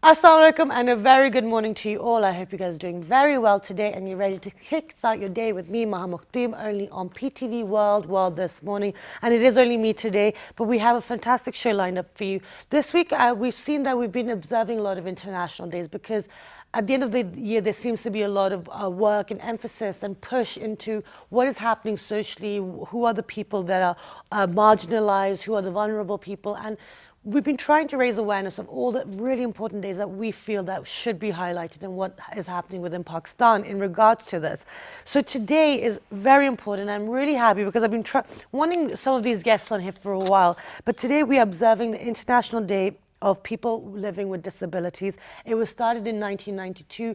Assalamu alaikum and a very good morning to you all. I hope you guys are doing very well today and you're ready to kickstart your day with me, Maha Mukhtim, only on PTV World this morning. And it is only me today, but we have a fantastic show lined up for you. This week, we've seen that we've been observing a lot of international days because at the end of the year, there seems to be a lot of work and emphasis and push into what is happening socially, who are the people that are marginalized, who are the vulnerable people. And we've been trying to raise awareness of all the really important days that we feel that should be highlighted and what is happening within Pakistan in regards to this. So today is very important. I'm really happy because I've been wanting some of these guests on here for a while. But today we are observing the International Day of People Living with Disabilities. It was started in 1992.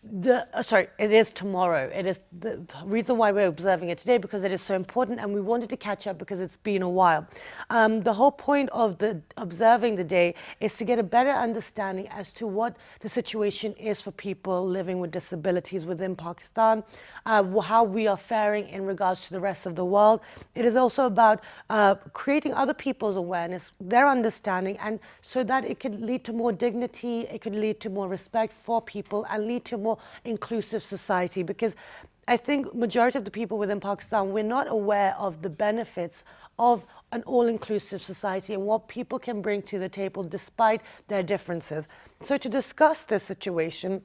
It is tomorrow. It is the reason why we're observing it today because it is so important and we wanted to catch up because it's been a while. The whole point of observing the day is to get a better understanding as to what the situation is for people living with disabilities within Pakistan, how we are faring in regards to the rest of the world. It is also about creating other people's awareness, their understanding, and so that it could lead to more dignity, it could lead to more respect for people and lead to more inclusive society, because I think majority of the people within Pakistan, we're not aware of the benefits of an all-inclusive society and what people can bring to the table despite their differences. So to discuss this situation,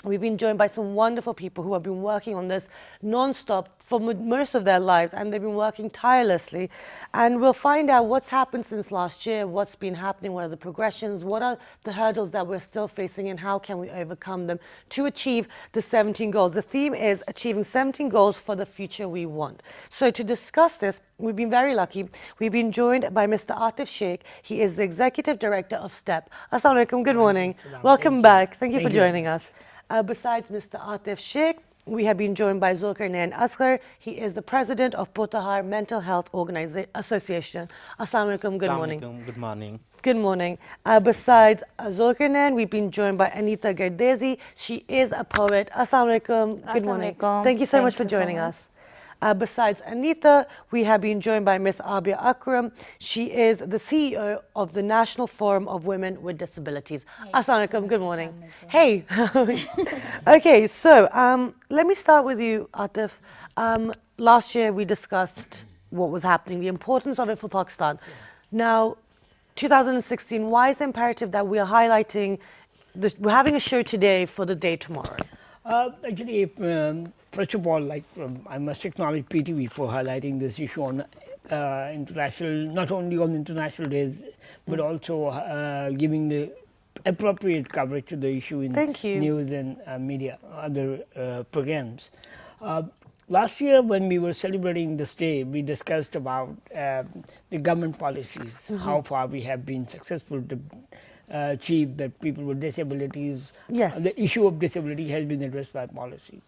we've been joined by some wonderful people who have been working on this non-stop for most of their lives, and they've been working tirelessly. And we'll find out what's happened since last year, what's been happening, what are the progressions, what are the hurdles that we're still facing, and how can we overcome them to achieve the 17 goals. The theme is achieving 17 goals for the future we want. So to discuss this, we've been very lucky. We've been joined by Mr. Atif Sheikh. He is the Executive Director of STEP. Assalamu alaikum, good morning. Welcome back. Thank you for joining us. Besides Mr. Atif Sheikh, we have been joined by Zulqarnain Asghar. He is the president of Potahar Mental Health Association. Assalamu alaikum, good morning. Good morning. Good morning. Besides Zulqarnain, we've been joined by Aneeta Gardezi. She is a poet. Assalamu alaikum, good morning. Thank you so much for joining us. Besides Aneeta, we have been joined by Ms. Abia Akram. She is the CEO of the National Forum of Women with Disabilities. Assalamu alaikum, good morning. Hey. Okay, so let me start with you, Atif. Last year we discussed what was happening, the importance of it for Pakistan. Now, 2016, why is it imperative that we are highlighting this? We're having a show today for the day tomorrow. Actually, first of all, I must acknowledge PTV for highlighting this issue on international, not only on international days, but also giving the appropriate coverage to the issue in news and media, other programs. Last year, when we were celebrating this day, we discussed about the government policies, how far we have been successful to achieve that people with disabilities. Yes. The issue of disability has been addressed by policies.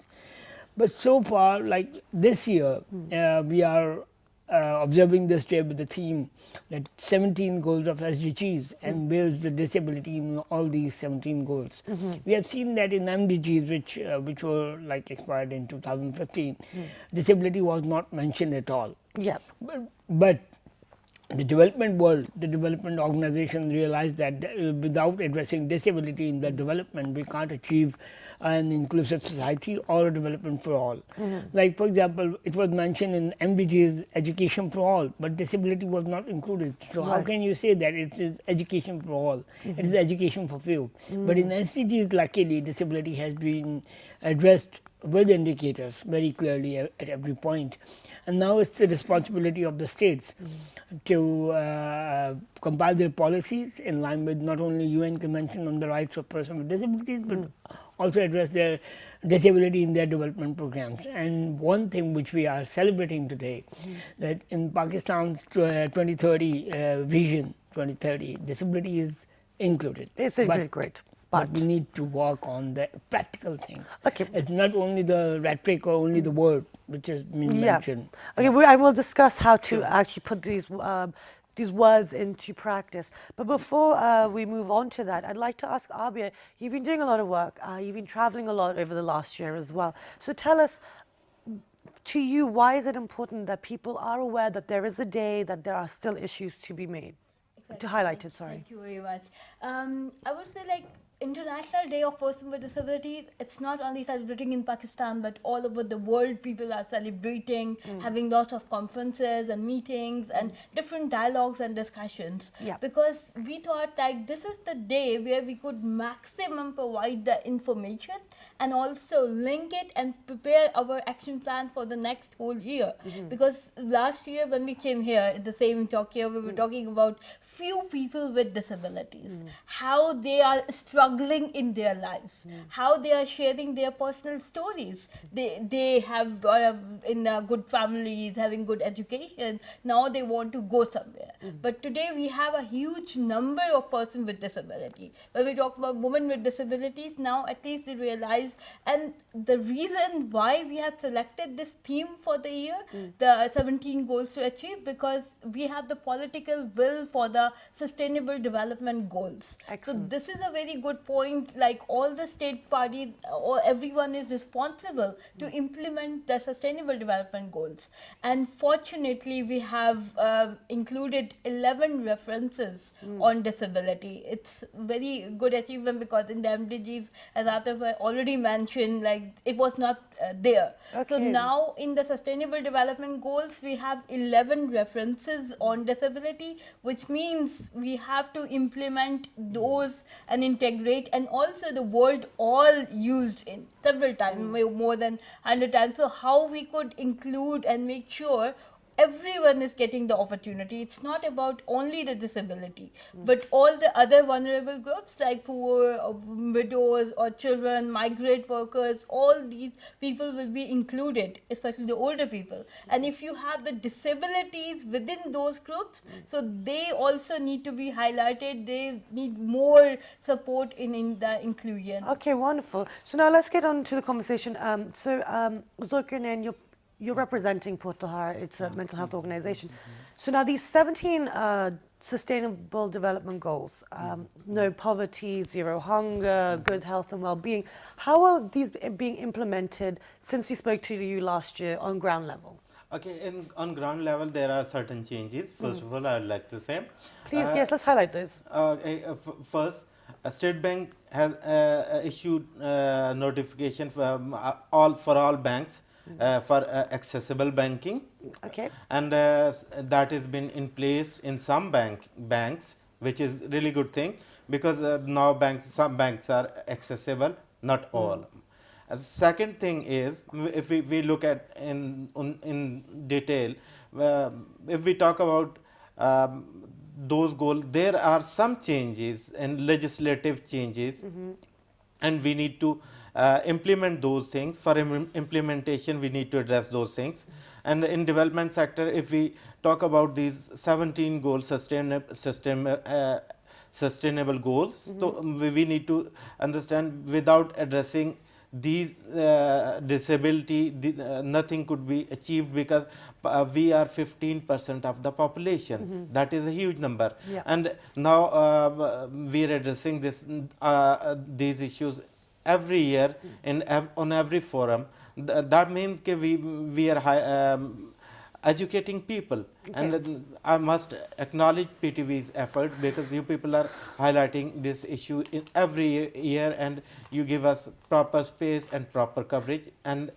But so far, like this year, we are observing this day with the theme that 17 goals of SDGs and where is the disability in all these 17 goals. We have seen that in MDGs, which were like expired in 2015, disability was not mentioned at all. Yeah. But the development world, the development organization realized that without addressing disability in the development, we can't achieve an inclusive society or a development for all. Like, for example, it was mentioned in MDGs, education for all, but disability was not included. So how can you say that it is education for all? It is education for few. But in SDGs, luckily, disability has been addressed with indicators very clearly at every point. And now it's the responsibility of the states to compile their policies in line with not only UN Convention on the Rights of Persons with Disabilities, but also address their disability in their development programs. And one thing which we are celebrating today, that in Pakistan's 2030 vision, 2030, disability is included. It's great. But we need to work on the practical things. Okay. It's not only the rhetoric or only the word which has been mentioned. Okay, I will discuss how to actually put these words into practice. But before we move on to that, I'd like to ask Abia, you've been doing a lot of work. You've been traveling a lot over the last year as well. So tell us, to you, why is it important that people are aware that there is a day, that there are still issues to be made? to highlight it. Sorry. Thank you very much. I would say, like, International Day of Person with Disabilities, it's not only celebrating in Pakistan, but all over the world people are celebrating, having lots of conferences and meetings and different dialogues and discussions. Yeah. Because we thought, like, this is the day where we could maximum provide the information and also link it and prepare our action plan for the next whole year. Because last year when we came here at the same talk here, we were talking about few people with disabilities, how they are struggling in their lives, how they are sharing their personal stories. They have in good families, having good education. Now they want to go somewhere. But today we have a huge number of persons with disability. When we talk about women with disabilities, now at least they realize, and the reason why we have selected this theme for the year, the 17 goals to achieve, because we have the political will for the sustainable development goals. Excellent. So this is a very good point, like all the state parties or everyone is responsible to implement the sustainable development goals. And fortunately we have included 11 references on disability. It's very good achievement because in the MDGs, as Atif already mentioned, like it was not there. So Okay. now in the sustainable development goals we have 11 references on disability, which means we have to implement those and integrate, and also the word all used in several times, more than 100 times. So how we could include and make sure everyone is getting the opportunity. It's not about only the disability, but all the other vulnerable groups like poor, widows or children, migrant workers, all these people will be included, especially the older people. And if you have the disabilities within those groups, so they also need to be highlighted. They need more support in the inclusion. Okay, wonderful. So now let's get on to the conversation. Zulqarnain, you're representing Potahar. It's a mental health organization. So now these 17 sustainable development goals, no poverty, zero hunger, good health and well-being, how are these being implemented since we spoke to you last year on ground level? Okay, on ground level, there are certain changes. First of all, I would like to say. Please, yes, let's highlight those. First, State Bank has issued notification for all banks for accessible banking. Okay. And that has been in place in some banks, which is really good thing, because now some banks are accessible, not all. Second thing is, if we look at in detail, if we talk about those goals, there are some changes and legislative changes, and we need to implement those things. For implementation, we need to address those things. And in development sector, if we talk about these 17 goals, sustainable goals, so we need to understand, without addressing these disability, nothing could be achieved, because we are 15% of the population. That is a huge number. Yeah. And now we are addressing these issues every year on every forum. That means we are educating people. Okay. And I must acknowledge PTV's effort, because you people are highlighting this issue in every year, and you give us proper space and proper coverage. And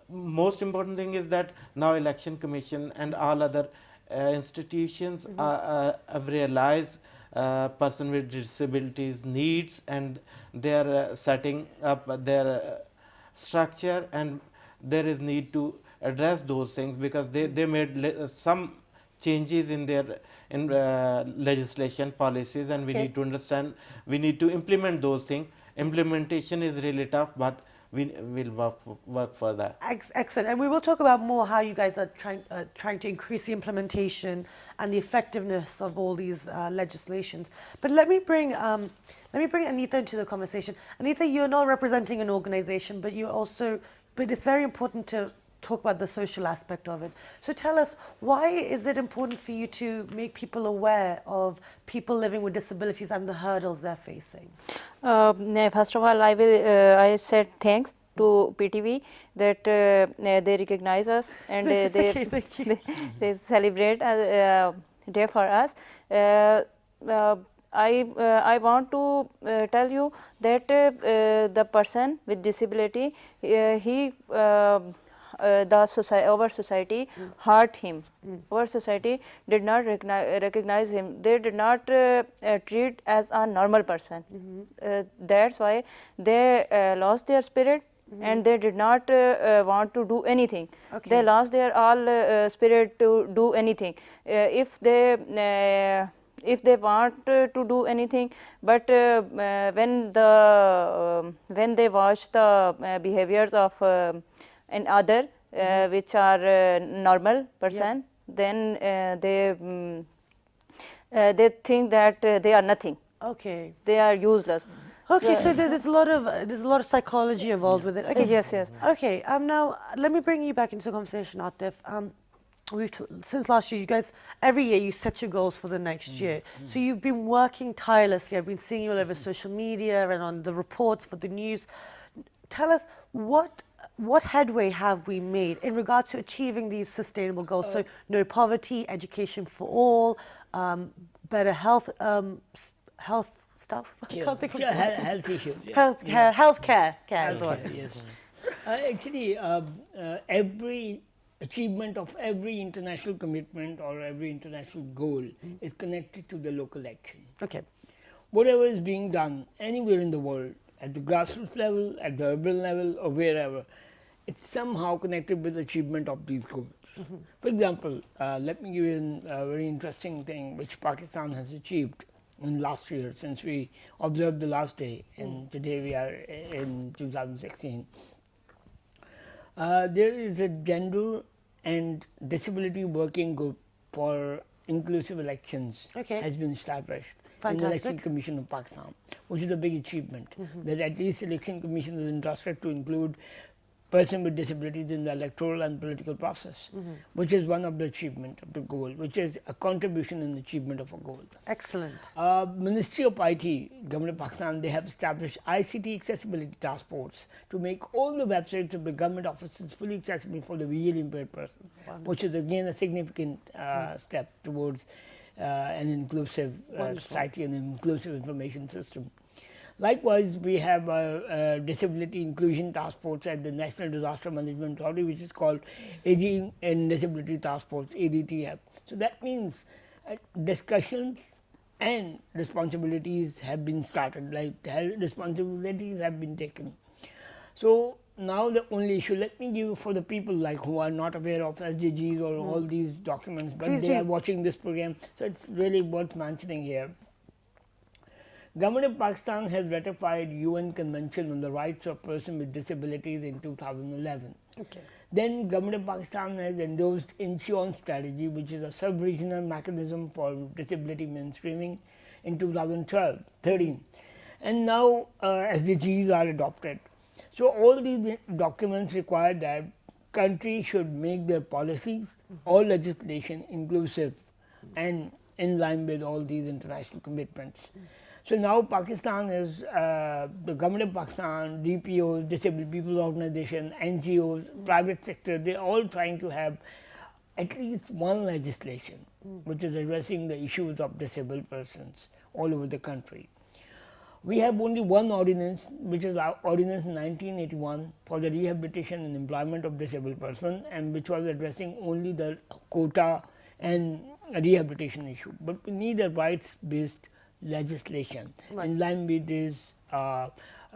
most important thing is that now Election Commission and all other institutions have realized person with disabilities needs, and they are setting up their structure, and there is need to address those things, because they made some changes in their legislation policies, and we need to understand, we need to implement those things. Implementation is really tough, but we will work for that. Excellent. And we will talk about more how you guys are trying to increase the implementation and the effectiveness of all these legislations. But let me bring Aneeta into the conversation. Aneeta, you're not representing an organization, but it's very important to talk about the social aspect of it. So tell us, why is it important for you to make people aware of people living with disabilities and the hurdles they're facing? First of all, I said thanks to PTV that they recognize us, and they celebrate a day for us. I want to tell you that the person with disability, he our society hurt him. Our society did not recognize him. They did not treat as a normal person. That's why they lost their spirit. And they did not want to do anything. They lost their all spirit to do anything. If they want to do anything, but when they watch the behaviors of an other which are normal person, then they think that they are nothing. Okay. They are useless. Okay, so there's a lot of psychology involved with it. Okay. Yes, yes. Okay. Now let me bring you back into the conversation, Atif. Since last year, you guys every year you set your goals for the next year. So you've been working tirelessly. I've been seeing you all over social media and on the reports for the news. Tell us what headway have we made in regards to achieving these sustainable goals? So no poverty, education for all, better health stuff. I can't think of health issues. healthcare as well. Yes. Actually, every achievement of every international commitment or every international goal is connected to the local action. Okay. Whatever is being done anywhere in the world, at the grassroots level, at the urban level, or wherever, it's somehow connected with the achievement of these goals. For example, let me give you a very interesting thing which Pakistan has achieved in last year, since we observed the last day, and today we are in 2016. There is a gender and disability working group for inclusive elections has been established in the Election Commission of Pakistan, which is a big achievement. That at least Election Commission is interested to include person with disabilities in the electoral and political process, which is one of the achievement of the goal, which is a contribution in the achievement of a goal. Excellent. Ministry of IT, Government of Pakistan, they have established ICT accessibility task force to make all the websites of the government offices fully accessible for the visually impaired person, which is again a significant step towards an inclusive society and an inclusive information system. Likewise, we have a disability inclusion task force at the National Disaster Management Authority, which is called Aging and Disability Task Force, ADTF. So that means discussions and responsibilities have been started, like responsibilities have been taken. So now the only issue, let me give for the people like who are not aware of SDGs or all these documents, but they are watching this program, so it's really worth mentioning here. Government of Pakistan has ratified UN Convention on the Rights of Persons with Disabilities in 2011. Then Government of Pakistan has endorsed Insurance Strategy, which is a sub-regional mechanism for disability mainstreaming in 2013. And now SDGs are adopted. So all these documents require that countries should make their policies or legislation inclusive and in line with all these international commitments. So now Pakistan is, the Government of Pakistan, DPOs, Disabled People Organization, NGOs, private sector, they are all trying to have at least one legislation which is addressing the issues of disabled persons all over the country. We have only one ordinance, which is our Ordinance 1981 for the rehabilitation and employment of disabled persons, and which was addressing only the quota and rehabilitation issue. But we need a rights-based legislation in line with these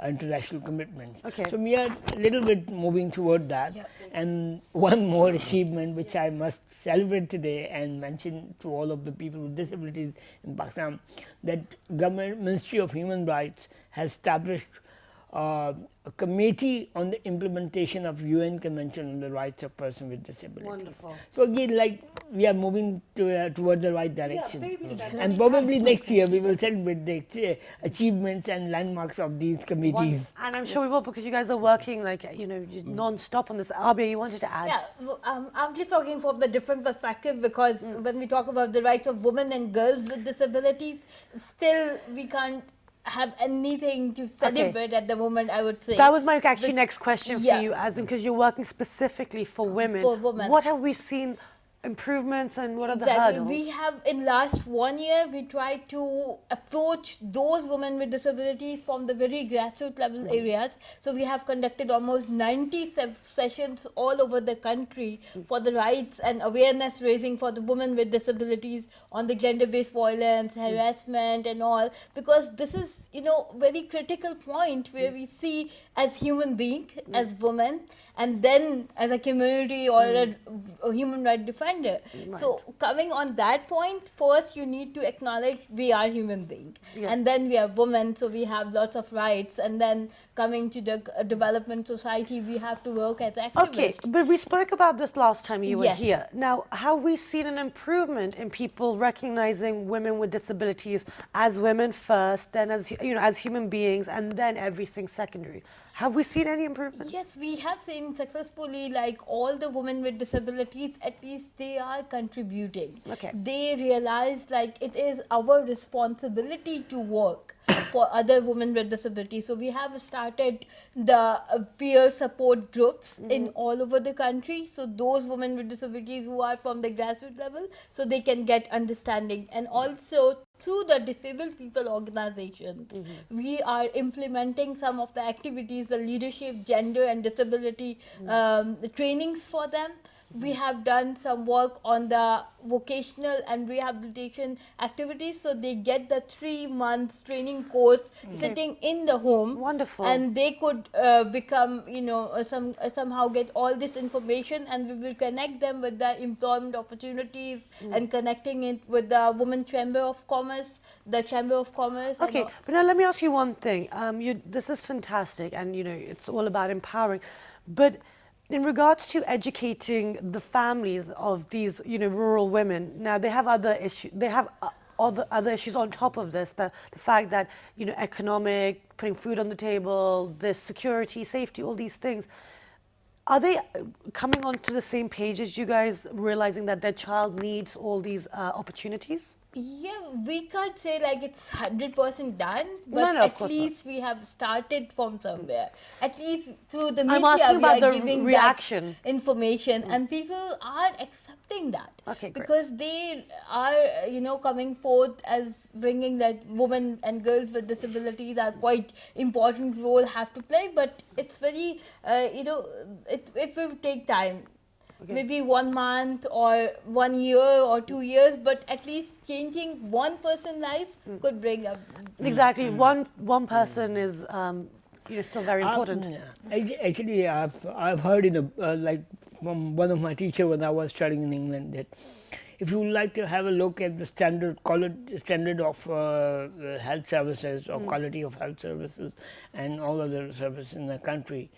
international commitments. So we are a little bit moving toward that. And one more achievement which I must celebrate today and mention to all of the people with disabilities in Pakistan, that Government Ministry of Human Rights has established a committee on the implementation of UN Convention on the Rights of Persons with Disabilities. Wonderful. So again, like we are moving towards the right direction, and probably next year we will celebrate the achievements and landmarks of these committees. And I'm sure we will, because you guys are working like non-stop on this. Abia, you wanted to add? Yeah, I'm just talking from the different perspective, because when we talk about the rights of women and girls with disabilities, still we can't have anything to celebrate at the moment, I would say. That was my next question for you, as in because you're working specifically for women. For women. What have we seen improvements and what are the Exactly. hurdles? We have in last 1 year we tried to approach those women with disabilities from the very grassroots level areas. So we have conducted almost 90 sessions all over the country for the rights and awareness raising for the women with disabilities on the gender-based violence, harassment, and all. Because this is, very critical point where we see as human being, as women, and then as a community or a human right defender. So coming on that point, first you need to acknowledge we are human beings, and then we are women, so we have lots of rights, and then coming to the development society, we have to work as activists. Okay, but we spoke about this last time you were Yes. here. Now, have we seen an improvement in people recognizing women with disabilities as women first, then as as human beings, and then everything secondary? Have we seen any improvement? Yes, we have seen successfully, like all the women with disabilities, at least they are contributing. Okay. They realize like it is our responsibility to work for other women with disabilities. So we have started the peer support groups in all over the country. So those women with disabilities who are from the grassroots level, so they can get understanding. And also through the disabled people organizations, we are implementing some of the activities, the leadership, gender and disability trainings for them. We have done some work on the vocational and rehabilitation activities, so they get the 3 months training course sitting in the home. Wonderful. And they could become, somehow get all this information, and we will connect them with the employment opportunities and connecting it with the Women Chamber of Commerce, the Chamber of Commerce. and Okay, all. but now let me ask you one thing. This is fantastic, and it's all about empowering. But in regards to educating the families of these, rural women, now they have other issues. They have other issues on top of this. The fact that economic, putting food on the table, the security, safety, all these things. Are they coming onto the same page as you guys, realizing that their child needs all these opportunities? Yeah, we can't say like it's 100% done, but No, of at course least we have started from somewhere. At least through the I'm media, asking we about are the giving reaction. that information, and people are accepting that. Okay, great. Because they are, coming forth as bringing that women and girls with disabilities are quite important role have to play, but it's very, it will take time. Maybe 1 month or 1 year or 2 years, but at least changing one person's life could bring up. Exactly. One person is still very important. Actually, I've heard like from one of my teachers when I was studying in England that if you would like to have a look at the standard of health services or quality of health services and all other services in the country,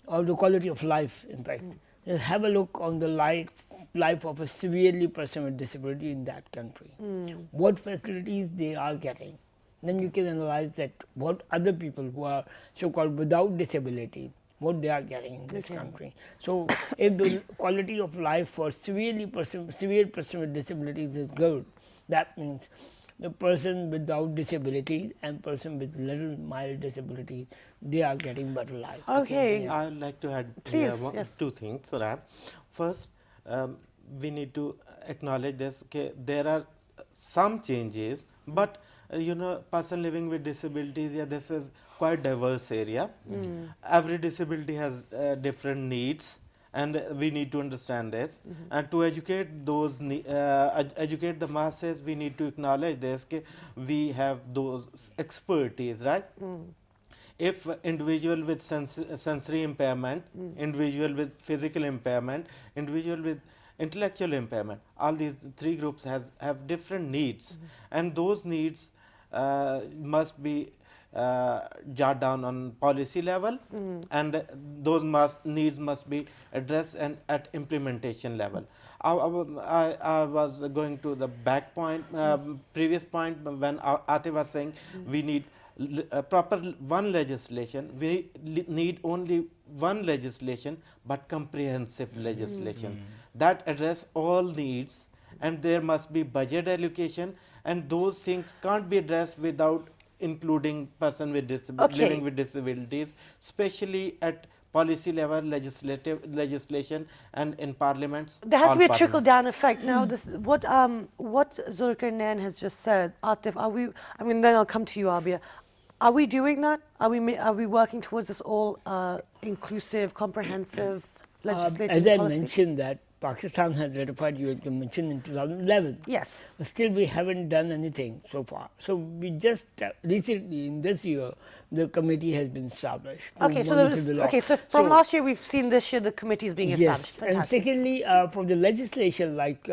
or the quality of life, in fact. Just have a look on the life of a severely person with disability in that country. What facilities they are getting. Then you can analyze that what other people who are so-called without disability, what they are getting in this country. So if the quality of life for severe person with disabilities is good, that means the person without disability and person with little mild disability, they are getting better life. Okay. I would like to add Please, here yes. 2 things for that. First, we need to acknowledge this. Okay, there are some changes, but person living with disabilities, this is quite diverse area. Every disability has different needs, and we need to understand this. And to educate educate the masses, we need to acknowledge this. Okay, we have those expertise, right? If individual with sensory impairment, individual with physical impairment, individual with intellectual impairment, all these 3 groups have different needs, and those needs must be jot down on policy level, and those needs must be addressed and at implementation level. I was going to the back point, previous point when Atif was saying we need proper one legislation. We need only one legislation, but comprehensive legislation that address all needs, and there must be budget allocation, and those things can't be addressed without including person with living with disabilities, especially at policy level, legislation, and in parliaments. There has all to be a parliaments. trickle-down effect. Now, what Zulqarnain has just said, Atif, are we? I mean, then I'll come to you, Abia. Are we doing that? Are we working towards this all inclusive, comprehensive legislative As I policy? mentioned that Pakistan has ratified UN Convention in 2011. Yes. But still we haven't done anything so far. So we just recently in this year the committee has been established. to Okay, so monitor the law. so from last year we've seen this year the committee is being established. Yes, and Fantastic. secondly, for the legislation, like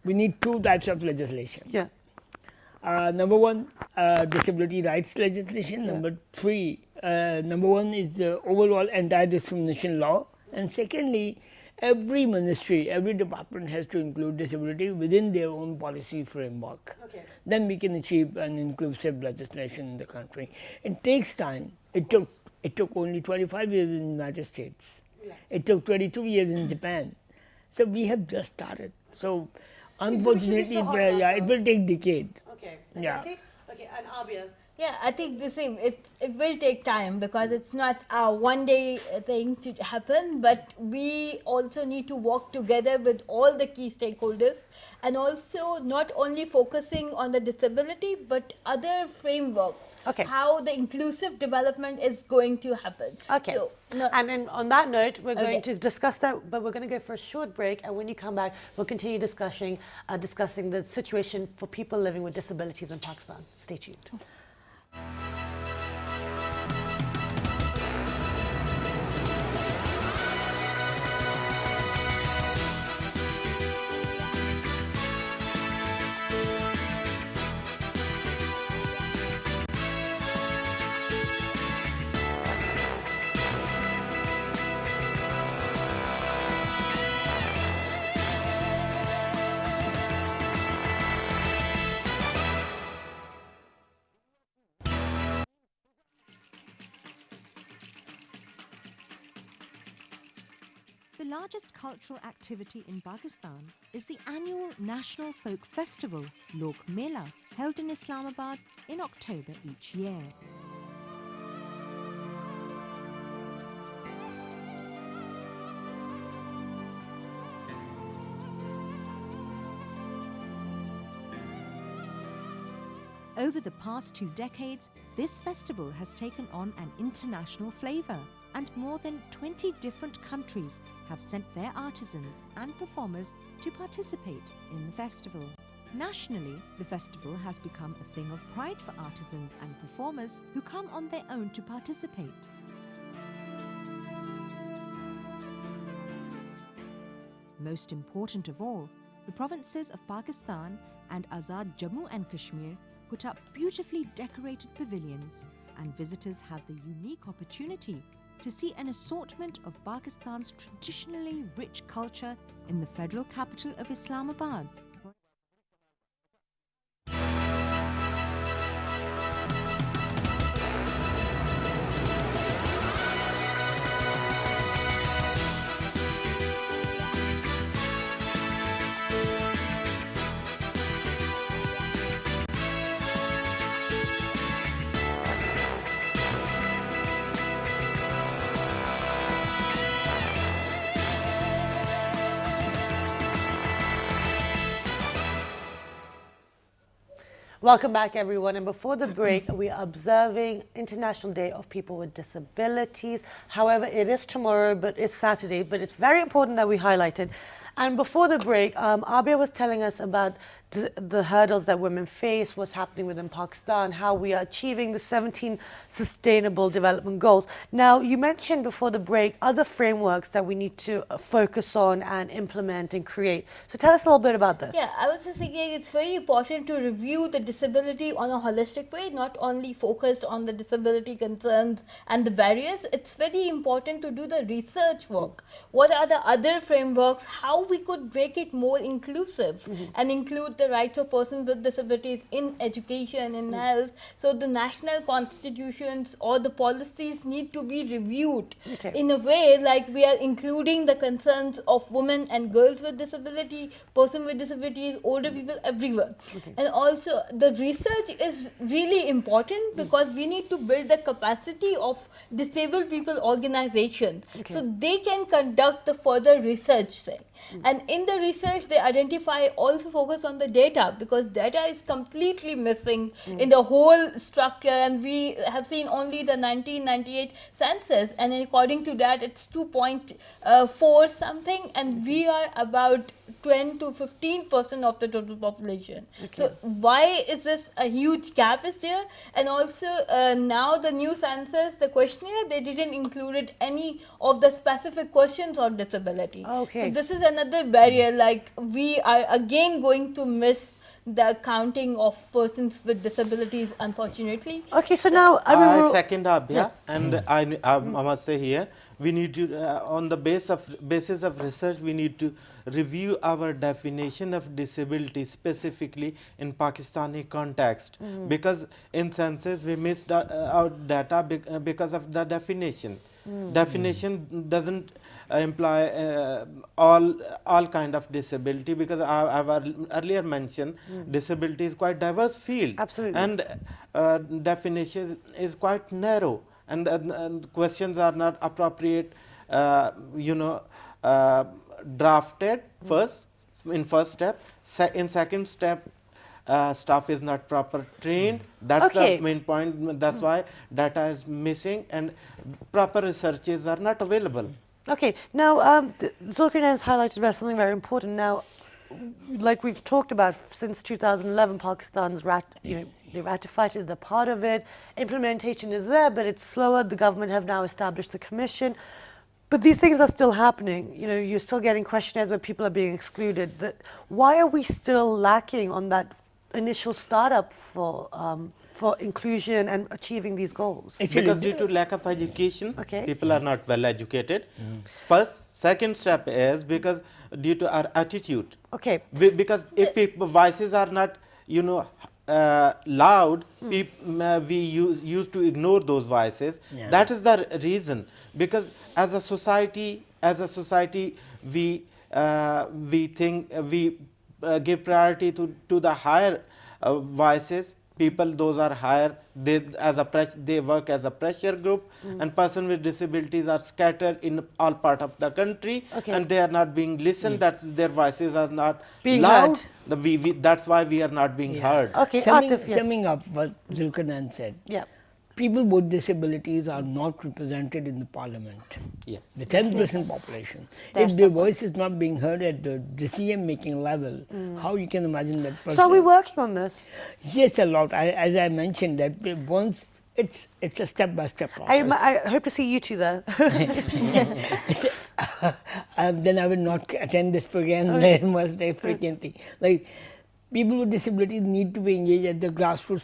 we need two types of legislation. Yeah. Number one, disability rights legislation. Number three, number one is overall anti-discrimination law, and secondly, every ministry, every department has to include disability within their own policy framework. Okay. Then we can achieve an inclusive legislation in the country. It takes time. It took only 25 years in the United States. Yeah. It took 22 years in Japan. So we have just started. So unfortunately, it will take decade. Okay. Yeah. Okay, and Abia. Yeah, I think the same. It will take time because it's not a one-day thing to happen, but we also need to work together with all the key stakeholders, and also not only focusing on the disability, but other frameworks. Okay. How the inclusive development is going to happen. Okay. So, no, And then on that note, we're going Okay. to discuss that, but we're going to go for a short break. And when you come back, we'll continue discussing the situation for people living with disabilities in Pakistan. Stay tuned. The largest cultural activity in Pakistan is the annual National Folk Festival, Lok Mela, held in Islamabad in October each year. Over the past 2 decades, this festival has taken on an international flavour, and more than 20 different countries have sent their artisans and performers to participate in the festival. Nationally, the festival has become a thing of pride for artisans and performers who come on their own to participate. Most important of all, the provinces of Pakistan and Azad Jammu and Kashmir put up beautifully decorated pavilions, and visitors had the unique opportunity to see an assortment of Pakistan's traditionally rich culture in the federal capital of Islamabad. Welcome back, everyone. And before the break, we are observing International Day of People with Disabilities. However, it is tomorrow, but it's Saturday. But it's very important that we highlight it. And before the break, Abia was telling us about the hurdles that women face, what's happening within Pakistan, how we are achieving the 17 Sustainable Development Goals. Now, you mentioned before the break other frameworks that we need to focus on and implement and create. So tell us a little bit about this. Yeah, I was just thinking it's very important to review the disability on a holistic way, not only focused on the disability concerns and the barriers. It's very important to do the research work. What are the other frameworks, how we could make it more inclusive and include the rights of persons with disabilities in education, in health. So the national constitutions or the policies need to be reviewed in a way like we are including the concerns of women and girls with disability, person with disabilities, older people, everyone. And also the research is really important because we need to build the capacity of disabled people organizations so they can conduct the further research thing. And in the research they identify, also focus on the data, because data is completely missing in the whole structure, and we have seen only the 1998 census, and according to that it's 2.4 something, and we are about 10 to 15% of the total population. So why is this a huge gap is there? And also now the new census, the questionnaire, they didn't included any of the specific questions on disability. So this is another barrier, like we are again going to miss the counting of persons with disabilities, unfortunately. Okay, so now I second Abia, and I must say here, we need to, on the basis of research, we need to review our definition of disability specifically in Pakistani context, because in census we missed out data because of the definition. Definition doesn't imply all kind of disability, because I've earlier mentioned disability is quite diverse field. Absolutely. And definition is quite narrow, and questions are not appropriate, drafted first in first step. In second step, staff is not proper trained. That's the main point. That's why data is missing and proper researches are not available. Okay, now Zulqarnain has highlighted about something very important. Now, like we've talked about, since 2011, Pakistan's they ratified it, they're part of it. Implementation is there, but it's slower. The government have now established the commission. But these things are still happening. You're still getting questionnaires where people are being excluded. Why are we still lacking on that initial startup for inclusion and achieving these goals? Because due to lack of education, people are not well educated. Second step is because due to our attitude. Because if voices are not, loud, we used to ignore those voices. That is the reason. Because as a society, we think we give priority to the higher voices. People, those are higher, they work as a pressure group, and person with disabilities are scattered in all part of the country, and they are not being listened. That's their voices are not being loud. That's why we are not being heard. Summing up what Zulqarnain said. People with disabilities are not represented in the parliament. The 10% population. If their voice is not being heard at the decision-making level, how you can imagine that person? So are we working on this? Yes, a lot. As I mentioned, that once it's a step-by-step process. I hope to see you two there. Then I will not attend this program much frequently. Like, people with disabilities need to be engaged at the grassroots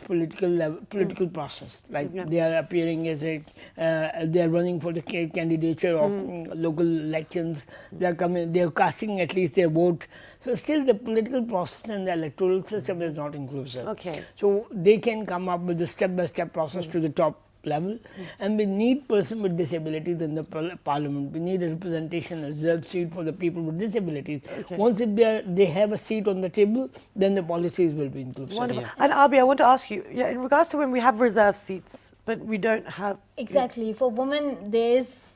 political process. Like they are appearing as they are running for the candidature of local elections. They are casting at least their vote. So still the political process and the electoral system is not inclusive. So they can come up with the step-by-step process to the top level, and we need person with disabilities in the parliament. We need a representation, a reserved seat for the people with disabilities. Once they have a seat on the table, then the policies will be inclusive. Wonderful. And Abia, I want to ask you, in regards to when we have reserved seats, but we don't have... Exactly. For women, there is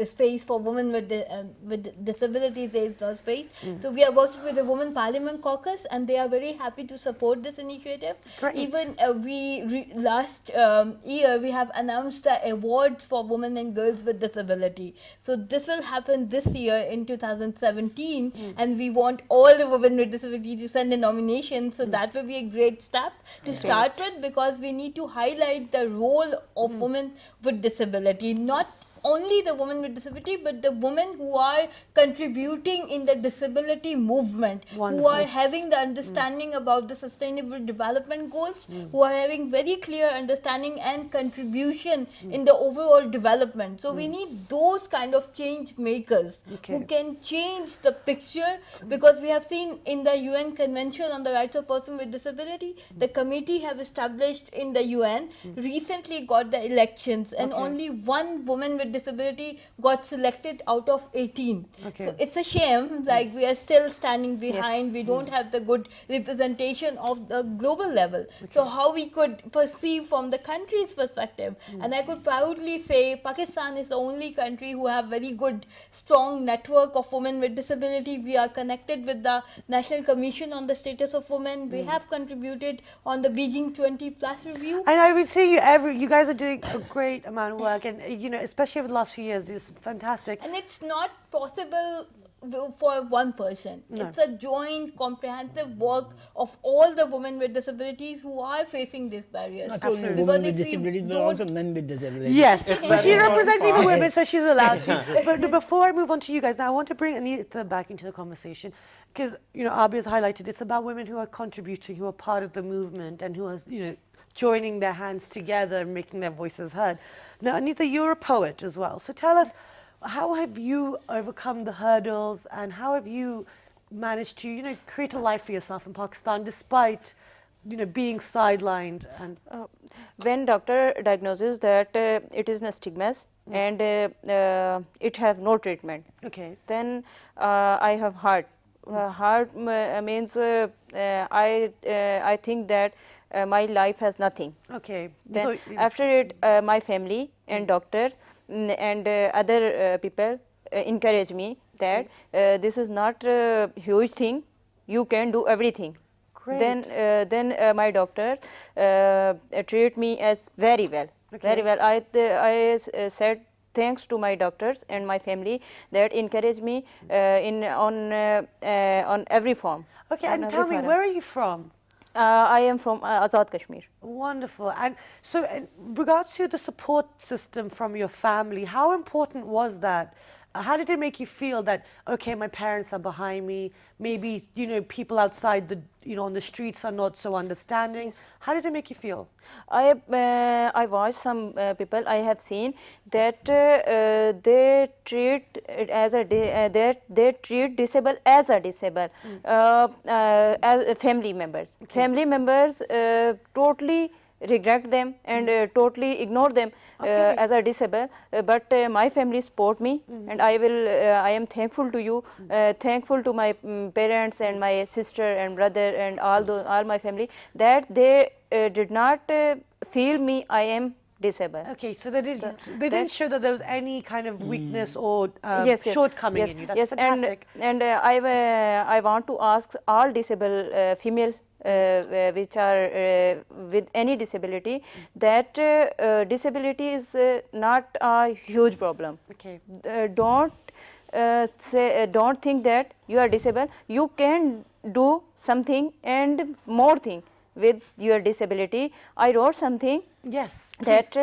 space. For women with disabilities, there is no space. So we are working with the Women Parliament Caucus, and they are very happy to support this initiative. Even last year, we have announced the awards for women and girls with disability. So this will happen this year in 2017, and we want all the women with disabilities to send a nomination. So that will be a great step to start with, because we need to highlight the role of women with disability. Not only the women with disability, but the women who are contributing in the disability movement, who are Wonderful. having the understanding about the sustainable development goals, who are having very clear understanding and contribution in the overall development. So we need those kind of change makers who can change the picture, because we have seen in the UN Convention on the Rights of Persons with Disability, the committee have established in the UN recently got the elections, and only one woman with disability got selected out of 18. So it's a shame, like we are still standing behind, we don't have the good representation of the global level. So how we could perceive from the country's perspective, and I could proudly say Pakistan is the only country who have very good strong network of women with disability. We are connected with the National Commission on the Status of Women. We have contributed on the Beijing 20+ review. And I would say you guys are doing a great amount of work, and especially over the last few years, it's fantastic. And it's not possible for one person. It's a joint, comprehensive work of all the women with disabilities who are facing these barriers. Not only Absolutely. women Because with if we disabilities, but don't- also men with disabilities. Yes, It's so very she important represents even point. women, so she's allowed to. But before I move on to you guys, now I want to bring Aneeta back into the conversation, because Abia's highlighted it's about women who are contributing, who are part of the movement, and who are joining their hands together and making their voices heard. Now, Aneeta, you're a poet as well, so tell us, how have you overcome the hurdles, and how have you managed to create a life for yourself in Pakistan despite being sidelined? And When doctor diagnoses that it is a stigma and it have no treatment, okay, then I have heart. Heart means I think that my life has nothing. okay. Then So- after it, my family and doctors and other people encourage me that this is not a huge thing. You can do everything. Great. Then my doctor treat me as very well, very well. I said thanks to my doctors and my family that encourage me on every form. Okay, on and every tell me, forum. where are you from? I am from Azad Kashmir. Wonderful. And so, in regards to the support system from your family, how important was that? How did it make you feel that, okay, my parents are behind me, maybe, people outside on the streets are not so understanding? How did it make you feel? I watched some people. I have seen that they treat it as they treat disabled as a disabled as family members. Family members totally reject them and totally ignore them as a disabled. But my family support me, and I am thankful to you, thankful to my parents and my sister and brother and all my family that they did not feel me I am disabled. Okay, so they didn't show that there was any kind of weakness or Yes, shortcoming yes, in you. That's yes, fantastic. and I want to ask all disabled female which are with any disability that disability is not a huge problem. Okay. Don't don't think that you are disabled. You can do something and more thing with your disability. I wrote something Yes. that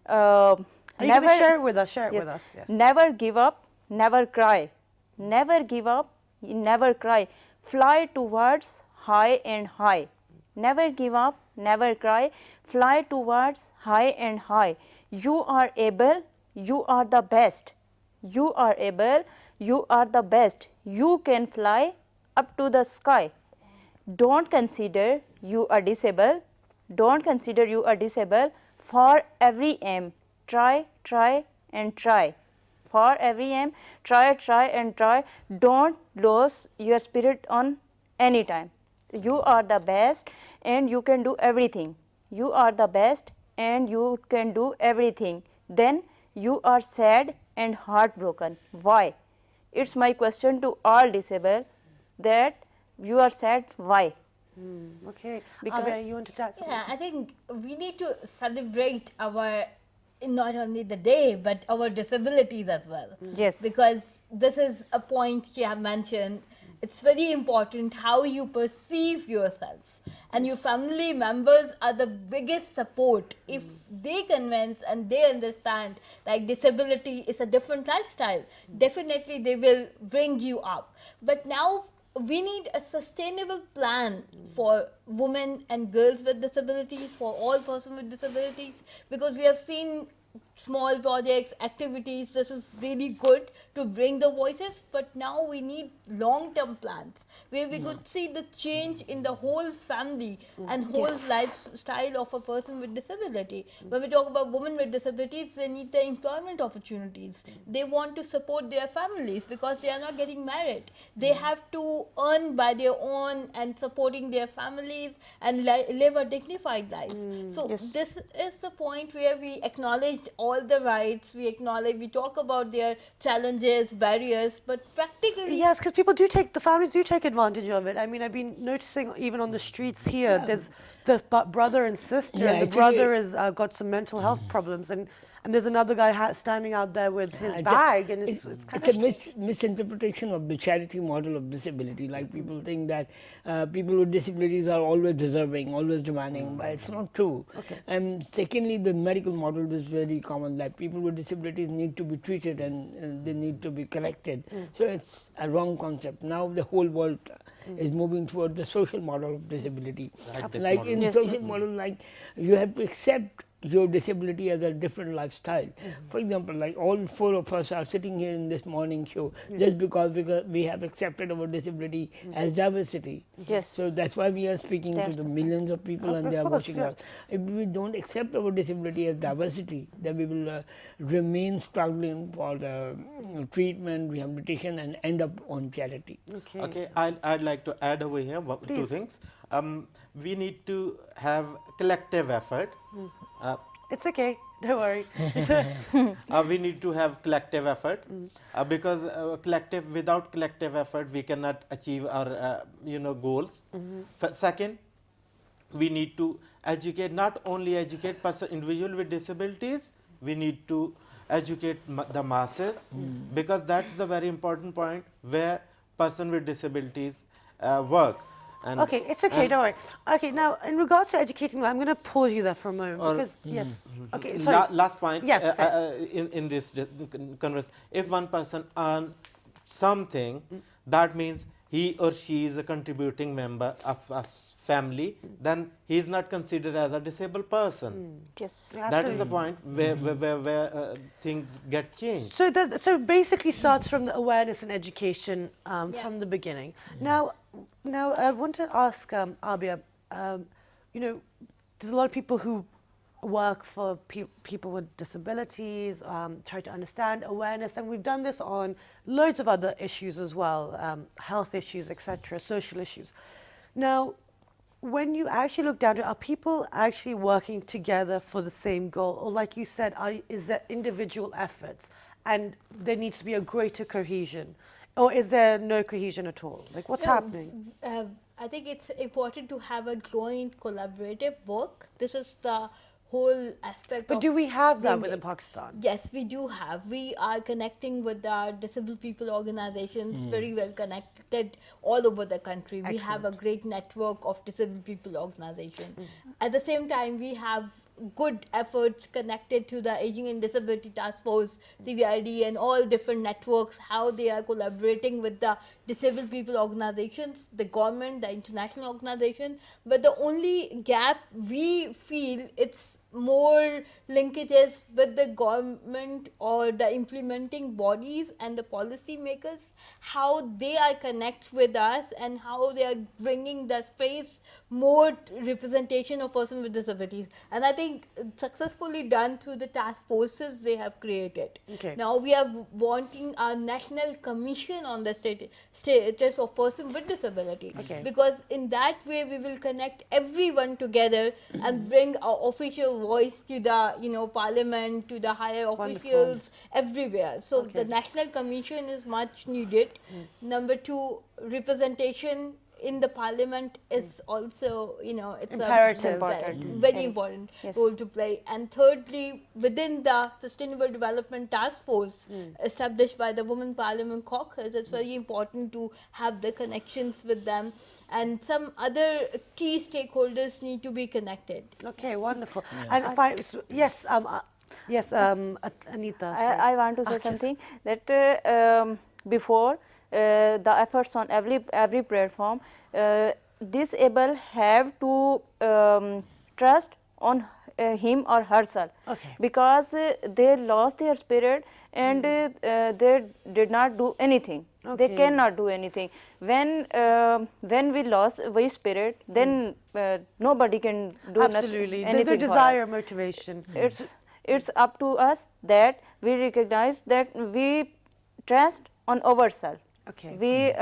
Are you going to share it with us? Share it yes, with us. Yes. never give up, never cry. Never give up, never cry. Fly towards high and high. Never give up, never cry. Fly towards high and high. You are able, you are the best. You are able, you are the best. You can fly up to the sky. Don't consider you are disabled. Don't consider you are disabled. For every aim, try, try and try. For every aim, try, try and try. Don't lose your spirit on any time. You are the best and you can do everything. You are the best and you can do everything. Then you are sad and heartbroken. Why? It's my question to all disabled that you are sad. Why? Okay. Because- Abia, you want to add something? Yeah, I think we need to celebrate our, not only the day, but our disabilities as well. Yes. Because this is a point you have mentioned. it's very important how you perceive yourself. And your family members are the biggest support. If they convince and they understand like disability is a different lifestyle, definitely they will bring you up. But now we need a sustainable plan for women and girls with disabilities, for all persons with disabilities, because we have seen small projects, activities. This is really good to bring the voices, but now we need long-term plans where we could see the change in the whole family and whole lifestyle of a person with disability. When we talk about women with disabilities, they need the employment opportunities. They want to support their families because they are not getting married. They have to earn by their own and supporting their families and live a dignified life. So this is the point where we acknowledge all the rights, we talk about their challenges, barriers, but practically Yes, because the families do take advantage of it. I mean, I've been noticing even on the streets here, there's the brother and sister, Yeah, and the actually- brother has got some mental health problems, and there's another guy standing out there with his bag, and it's kind it's of a misinterpretation of the charity model of disability. Like people think that people with disabilities are always deserving, always demanding, but it's not true. Okay. And secondly, the medical model is very common, that people with disabilities need to be treated and they need to be collected. So it's a wrong concept. Now the whole world is moving towards the social model of disability. Right, this Like model. in social model, like you have to accept your disability as a different lifestyle. For example, like all four of us are sitting here in this morning show just because we have accepted our disability as diversity. Yes. So that's why we are speaking That's to the the millions of people and they are course, watching yeah. us. If we don't accept our disability as diversity, then we will remain struggling for the treatment, rehabilitation, and end up on charity. okay. Okay, I'd like to add over here two Please. things. We need to have collective effort. It's okay. Don't worry. We need to have collective effort because without collective effort we cannot achieve our goals. Second, we need to educate, not only educate individual with disabilities, we need to educate the masses because that's the very important point where person with disabilities work. And Okay, it's okay, don't worry. Okay, now in regards to educating, I'm going to pause you there for a moment because yes. Okay, sorry. Last point Yeah, sorry. in this conversation, if one person earns something, that means he or she is a contributing member of a family, then he is not considered as a disabled person. Yes. That is the point where things get changed. So so basically starts from the awareness and education from the beginning. Now I want to ask Abia, there's a lot of people who work for people with disabilities, try to understand awareness, and we've done this on loads of other issues as well, health issues, etc., social issues. Now, when you actually look down to it, are people actually working together for the same goal? Or like you said, is there individual efforts and there needs to be a greater cohesion? Or is there no cohesion at all? Like what's happening? I think it's important to have a joint collaborative work. This is the whole aspect But of do we have that bringing- within Pakistan? Yes, we do have. We are connecting with our disabled people organizations, very well connected all over the country. We have a great network of disabled people organizations. At the same time, we have good efforts connected to the Aging and Disability Task Force, CVID, and all different networks, how they are collaborating with the disabled people organizations, the government, the international organization. But the only gap we feel, it's more linkages with the government or the implementing bodies and the policy makers, how they are connect with us and how they are bringing the space more representation of persons with disabilities. And I think successfully done through the task forces they have created. Okay. Now we are wanting a national commission on the status of person with disability. Okay. Because in that way we will connect everyone together and bring our official voice to the parliament, to the higher officials everywhere. So the national commission is much needed. Number two, representation in the parliament is also, you know, it's Imperative. a very important Yes. role to play. And thirdly, within the Sustainable Development Task Force established by the Women Parliament Caucus, it's very important to have the connections with them, and some other key stakeholders need to be connected. Okay, wonderful. And if I, yes, Aneeta. sorry. I want to say Yes. something that before the efforts on every platform, disabled have to trust on him or herself, Okay. because they lost their spirit and they did not do anything. They Okay. cannot do anything. When we lost we spirit, then nobody can do Absolutely. There's anything no for us. desire, motivation. It's up to us that we recognize that we trust on ourselves. Okay. We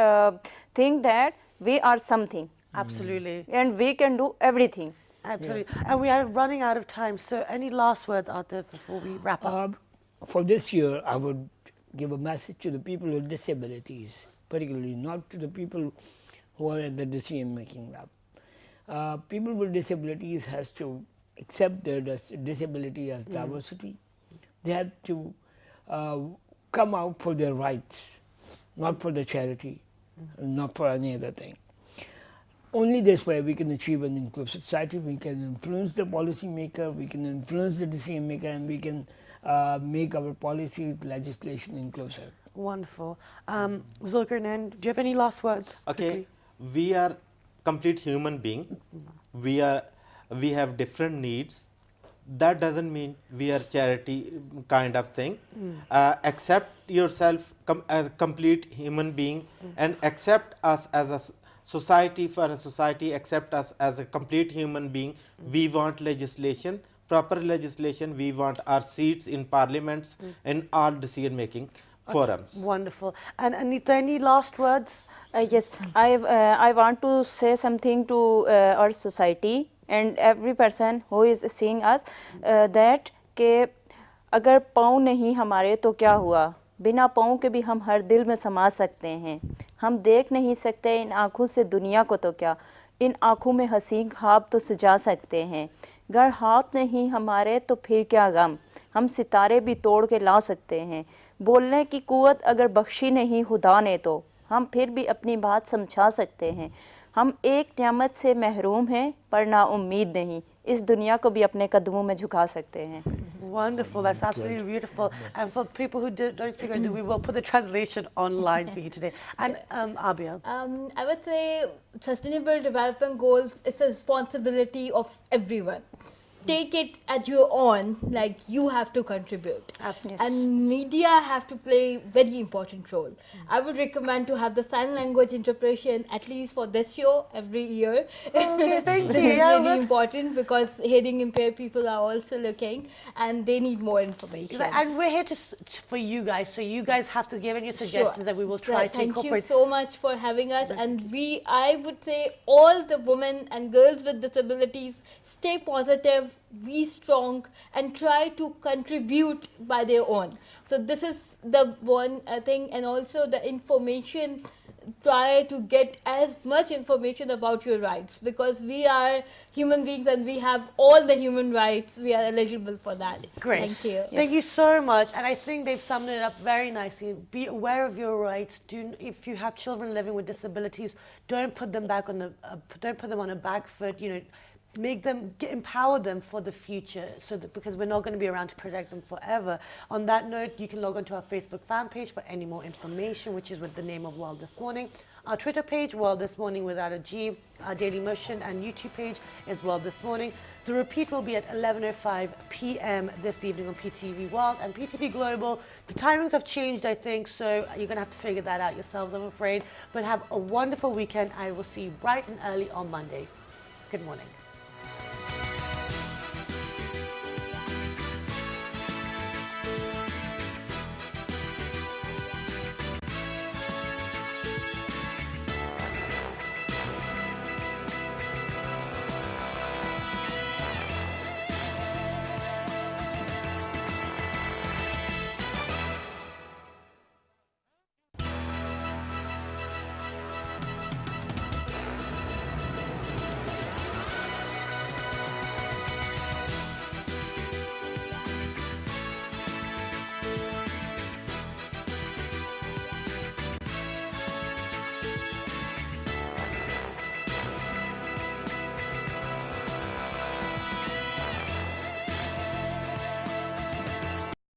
think that we are something Absolutely. and we can do everything. Absolutely. And we are running out of time. So any last words, Atif, before we wrap up? For this year, I would give a message to the people with disabilities, particularly not to the people who are at the decision-making lab. People with disabilities has to accept their disability as diversity. They have to come out for their rights, not for the charity, not for any other thing. Only this way we can achieve an inclusive society. We can influence the policy maker, we can influence the decision maker, and we can make our policy legislation inclusive. Wonderful. Zulqarnain, do you have any last words? Okay, quickly? we are complete human being. We have different needs. That doesn't mean we are charity kind of thing. Accept yourself as a complete human being, and accept us as a society. For a society, accept us as a complete human being. We want legislation, proper legislation. We want our seats in parliaments and all decision making forums. Wonderful. And Aneeta, any last words? Yes, I want to say something to our society and every person who is seeing us, that के अगर पाँव नहीं हमारे तो क्या हुआ, बिना पाँव के भी हम हर दिल में समा सकते हैं. हम देख नहीं सकते इन आँखों से दुनिया को तो क्या, इन आँखों में हसीन ख्वाब तो सजा सकते हैं. अगर हाथ नहीं हमारे तो फिर क्या गम, हम सितारे भी तोड़ के ला सकते हैं. बोलने की कुव्वत अगर बख्शी नहीं खुदा ने तो हम फिर भी अपनी बात समझा सकते हैं. हम एक नियामत से महरूम हैं पर ना उम्मीद नहीं, इस दुनिया को भी अपने कदमों में झुका सकते हैं. Wonderful. That's absolutely beautiful. And for people who don't speak Urdu, we will put the translation online for you today. And Abia. I would say sustainable development goals is a responsibility of everyone. Take it at your own, like you have to contribute. Absolutely. And media have to play very important role. I would recommend to have the sign language interpretation at least for this show every year. Okay, thank This you. is Yeah, really that's- important because hearing impaired people are also looking and they need more information. And we're here for you guys, so you guys have to give any suggestions Sure. that we will try to Thank incorporate. you so much for having us. And I would say all the women and girls with disabilities, stay positive, be strong, and try to contribute by their own. So this is the one thing. And also the information, try to get as much information about your rights, because we are human beings and we have all the human rights. We are eligible for that. Great. Thank you. Thank you so much. And I think they've summed it up very nicely. Be aware of your rights. If you have children living with disabilities, don't put them back on the don't put them on a back foot. You know, empower them for the future, because we're not going to be around to protect them forever. On that note, you can log on to our Facebook fan page for any more information, which is with the name of World This Morning. Our Twitter page, World This Morning without a G. Our Daily Motion and YouTube page is World This Morning. The repeat will be at 11:05 p.m. this evening on PTV World and PTV Global. The timings have changed, I think, so you're going to have to figure that out yourselves, I'm afraid. But have a wonderful weekend. I will see you bright and early on Monday. Good morning.